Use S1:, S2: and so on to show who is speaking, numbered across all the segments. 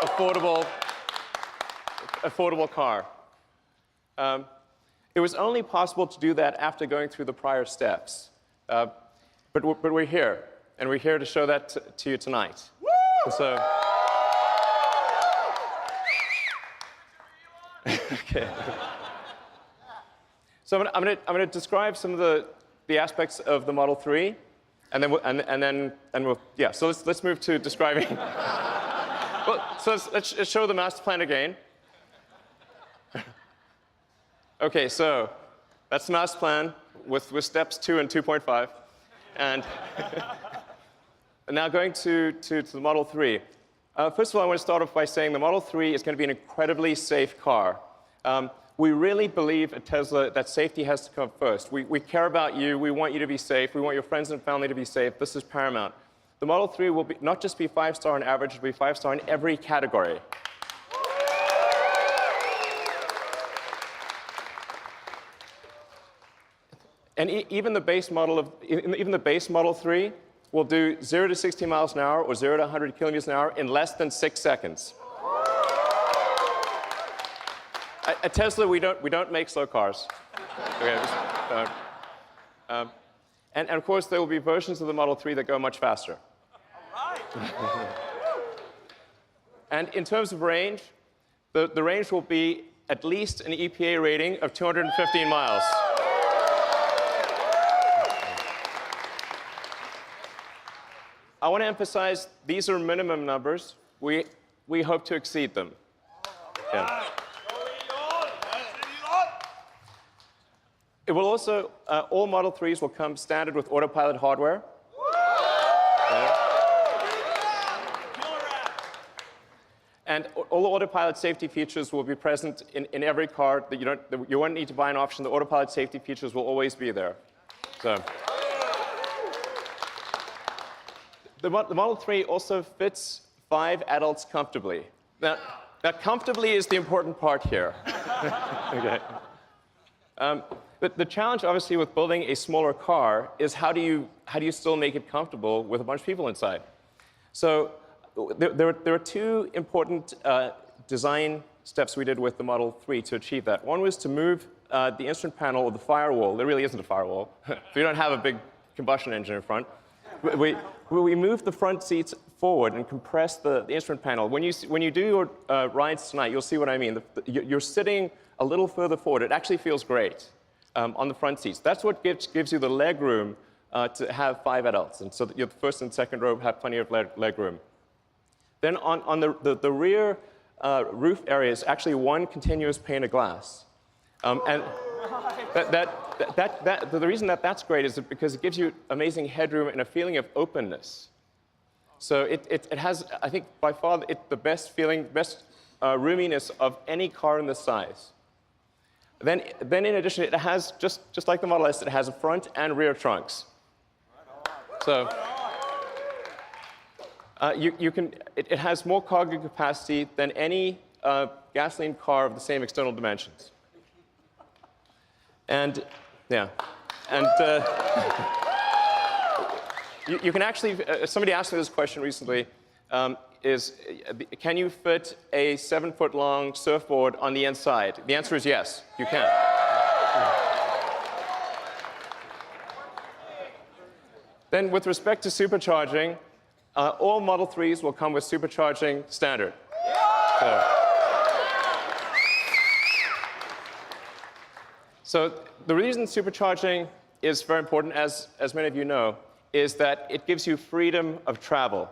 S1: affordable car. It was only possible to do that after going through the prior steps. But we're here, and we're here to show that to you tonight. And so, okay. So I'm going to describe some of the aspects of the Model 3, and then we'll yeah. So let's move to describing. Well, so let's show the master plan again. Okay, so that's the master plan with steps 2 and 2.5, and now going to the Model 3. First of all, I want to start off by saying the Model 3 is going to be an incredibly safe car. We really believe at Tesla that safety has to come first. We care about you. We want you to be safe. We want your friends and family to be safe. This is paramount. The Model 3 will not just be 5-star on average, it will be 5-star in every category. And even the base Model 3 will do 0 to 60 miles an hour or 0 to 100 kilometers an hour in less than 6 seconds. At Tesla, we don't make slow cars. Okay, and of course, there will be versions of the Model 3 that go much faster. All right. And in terms of range, the range will be at least an EPA rating of 215 miles. I want to emphasize these are minimum numbers. We hope to exceed them. Yeah. It will also, all Model 3s will come standard with Autopilot hardware. And all the Autopilot safety features will be present in every car. That you won't need to buy an option. The Autopilot safety features will always be there. So. The Model 3 also fits 5 adults comfortably. Now comfortably is the important part here. Okay. But the challenge, obviously, with building a smaller car is how do you still make it comfortable with a bunch of people inside? So there are 2 important design steps we did with the Model 3 to achieve that. One was to move the instrument panel or the firewall. There really isn't a firewall. If you don't have a big combustion engine in front. We moved the front seats forward and compressed the instrument panel. When you do your rides tonight, you'll see what I mean. You're sitting a little further forward. It actually feels great on the front seats. That's what gives you the leg room to have 5 adults, and so that your first and second row have plenty of leg room. Then on the rear roof area is actually one continuous pane of glass, and the reason that that's great is because it gives you amazing headroom and a feeling of openness. So it has, I think, by far the best roominess of any car in this size. Then in addition, it has, just like the Model S, it has a front and rear trunks. So it has more cargo capacity than any gasoline car of the same external dimensions. And yeah, and you can actually, somebody asked me this question recently, can you fit a 7-foot-long surfboard on the inside? The answer is yes, you can. Then with respect to supercharging, all Model 3s will come with supercharging standard. So the reason supercharging is very important, as many of you know, is that it gives you freedom of travel.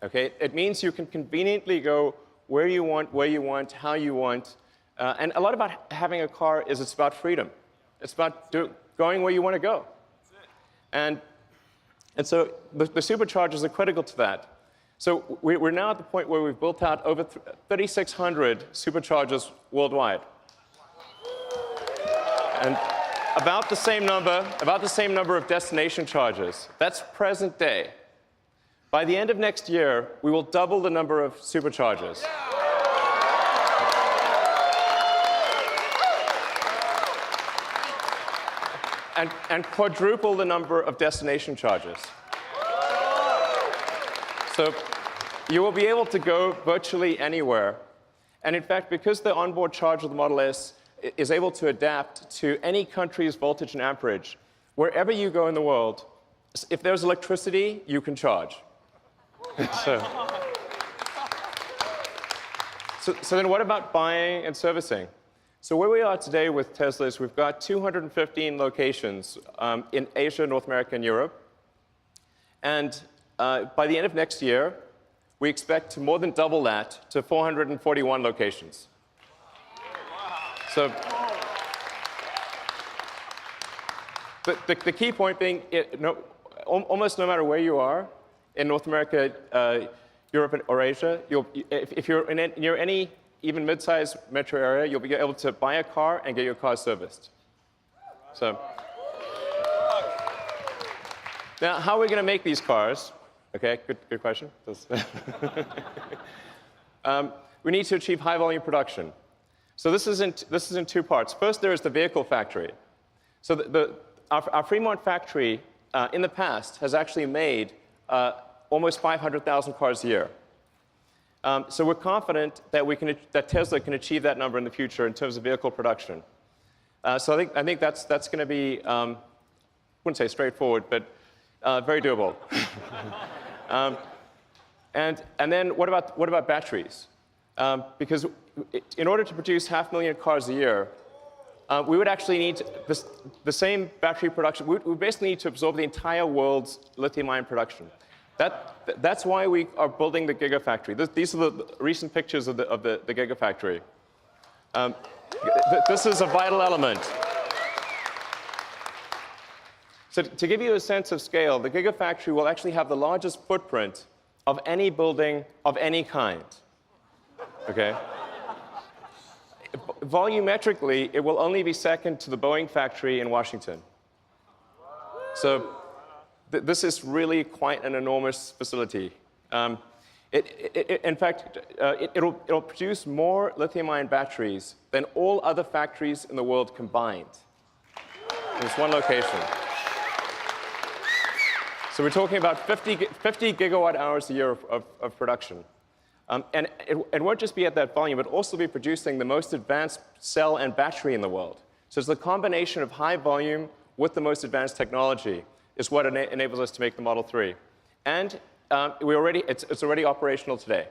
S1: Okay? It means you can conveniently go where you want, how you want. And a lot about having a car is it's about freedom. It's about going where you want to go. And so the superchargers are critical to that. So we're now at the point where we've built out over 3,600 superchargers worldwide. And about the same number of destination chargers. That's present day. By the end of next year, we will double the number of superchargers. And quadruple the number of destination chargers. So you will be able to go virtually anywhere. And in fact, because the onboard charger of the Model S is able to adapt to any country's voltage and amperage, wherever you go in the world, if there's electricity, you can charge. So then what about buying and servicing? So where we are today with Tesla is we've got 215 locations in Asia, North America, and Europe. And by the end of next year, we expect to more than double that to 441 locations. So the key point being, almost no matter where you are in North America, Europe, or Asia, if you're near any even mid-sized metro area, you'll be able to buy a car and get your car serviced. So now, how are we going to make these cars? Okay, good question. We need to achieve high-volume production. So this is in two parts. First, there is the vehicle factory. So our Fremont factory in the past has actually made almost 500,000 cars a year. So we're confident that Tesla can achieve that number in the future in terms of vehicle production. So I think that's going to be, I wouldn't say straightforward, but very doable. And then what about batteries? Because in order to produce 500,000 cars a year, we would actually need the same battery production. We basically need to absorb the entire world's lithium-ion production. That's why we are building the Gigafactory. These are the recent pictures of the Gigafactory. This is a vital element. So to give you a sense of scale, the Gigafactory will actually have the largest footprint of any building of any kind. Okay? Volumetrically, it will only be second to the Boeing factory in Washington. So this is really quite an enormous facility. In fact, it'll produce more lithium-ion batteries than all other factories in the world combined. There's one location. So we're talking about 50 gigawatt hours a year of production. And it won't just be at that volume, but also be producing the most advanced cell and battery in the world. So it's the combination of high volume with the most advanced technology is what enables us to make the Model 3. And it's already operational today.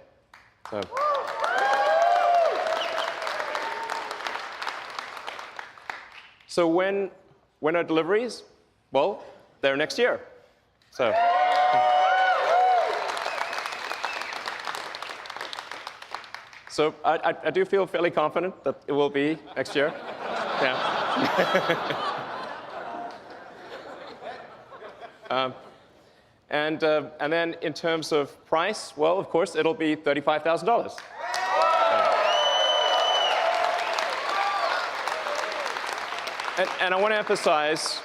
S1: So when are deliveries? Well, they're next year. So I do feel fairly confident that it will be next year. Yeah. And then in terms of price, well, of course, it'll be $35,000. And I want to emphasize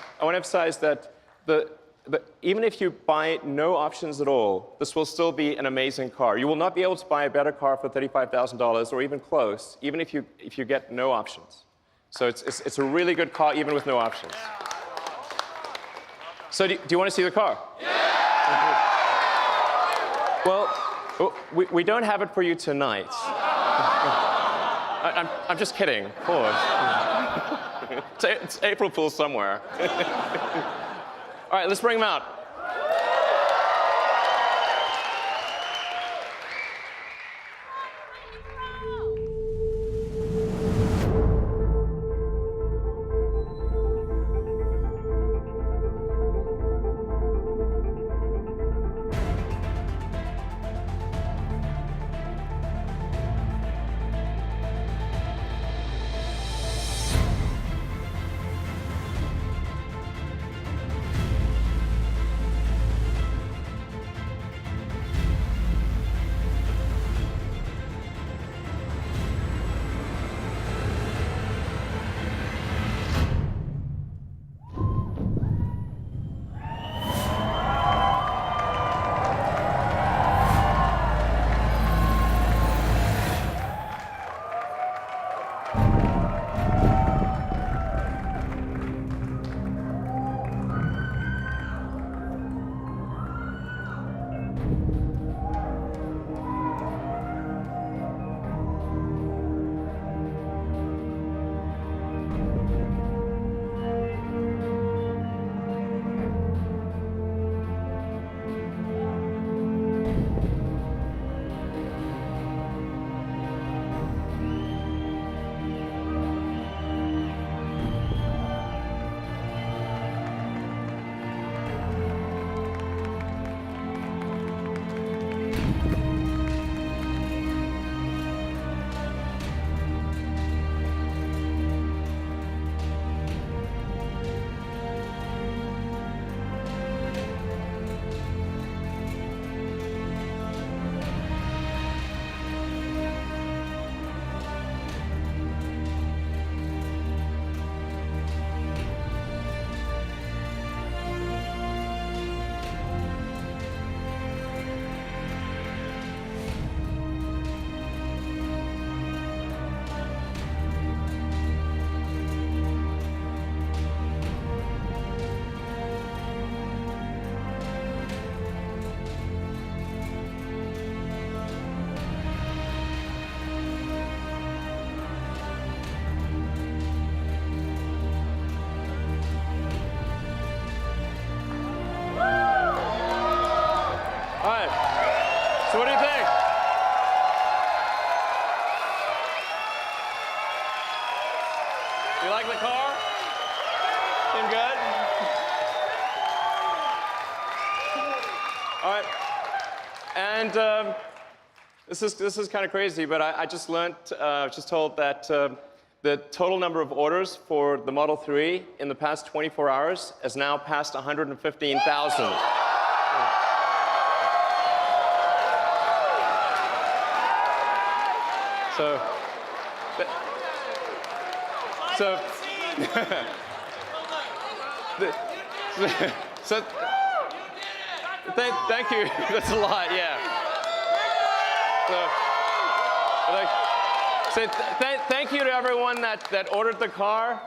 S1: that even if you buy no options at all, this will still be an amazing car. You will not be able to buy a better car for $35,000 or even close, even if you get no options. So it's a really good car, even with no options. So do you want to see the car? Yeah! Well, we don't have it for you tonight. I'm just kidding, of course. It's April Fool's somewhere. All right, let's bring them out. like the car? Seem good? All right. And this is kind of crazy, but I just learned, just told that the total number of orders for the Model 3 in the past 24 hours has now passed 115,000. Thank you. That's a lot, yeah. Thank you to everyone that ordered the car.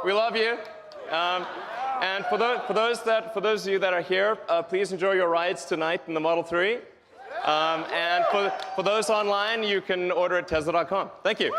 S1: We love you. And for those of you that are here, please enjoy your rides tonight in the Model 3. And for those online, you can order at Tesla.com. Thank you.